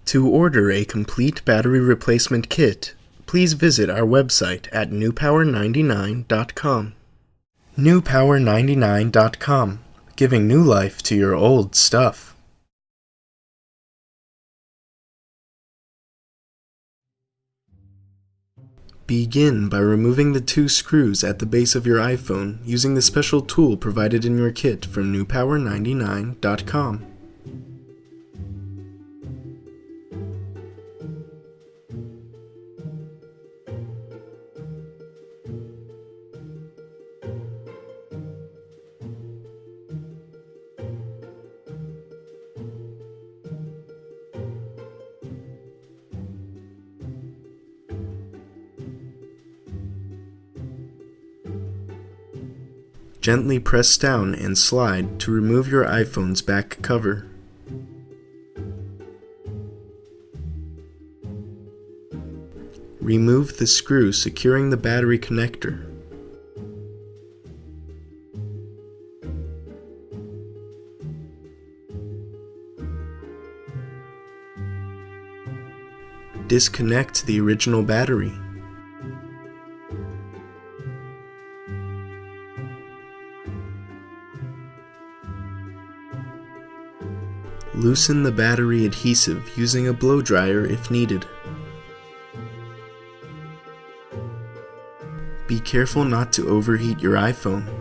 To order a complete battery replacement kit, please visit our website at newpower99.com. newpower99.com, giving new life to your old stuff. Begin by removing the two screws at the base of your iPhone using the special tool provided in your kit from newpower99.com. Gently press down and slide to remove your iPhone's back cover. Remove the screw securing the battery connector. Disconnect the original battery. Loosen the battery adhesive using a blow dryer if needed. Be careful not to overheat your iPhone.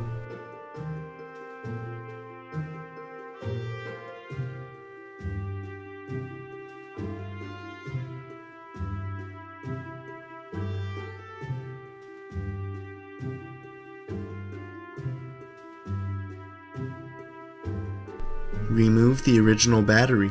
Remove the original battery.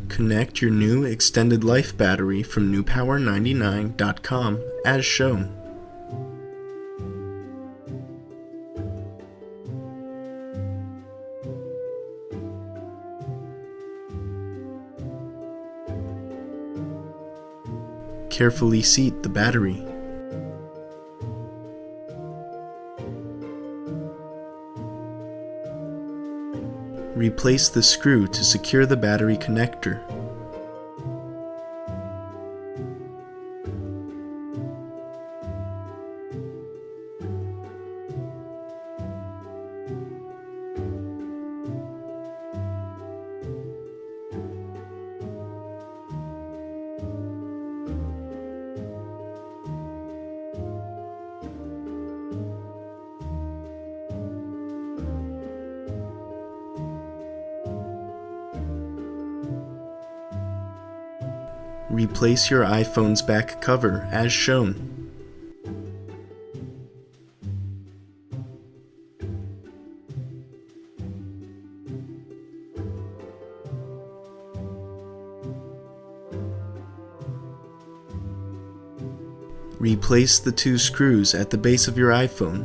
Connect your new extended life battery from newpower99.com as shown. Carefully seat the battery. Replace the screw to secure the battery connector. Replace your iPhone's back cover as shown. Replace the two screws at the base of your iPhone.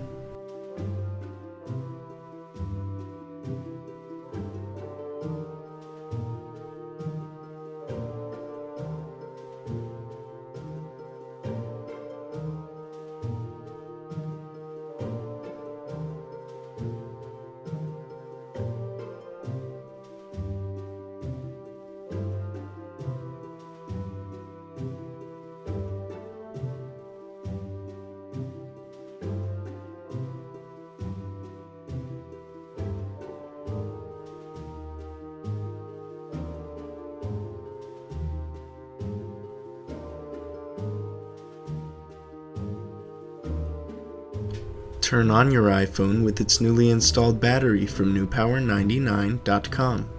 Turn on your iPhone with its newly installed battery from newpower99.com.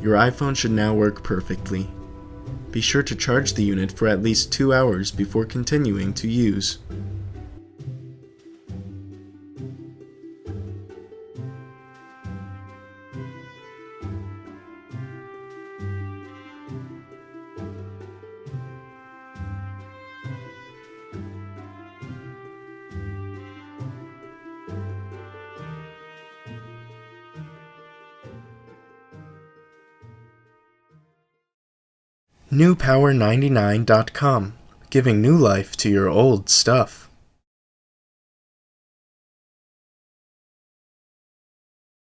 Your iPhone should now work perfectly. Be sure to charge the unit for at least 2 hours before continuing to use. NewPower99.com, giving new life to your old stuff.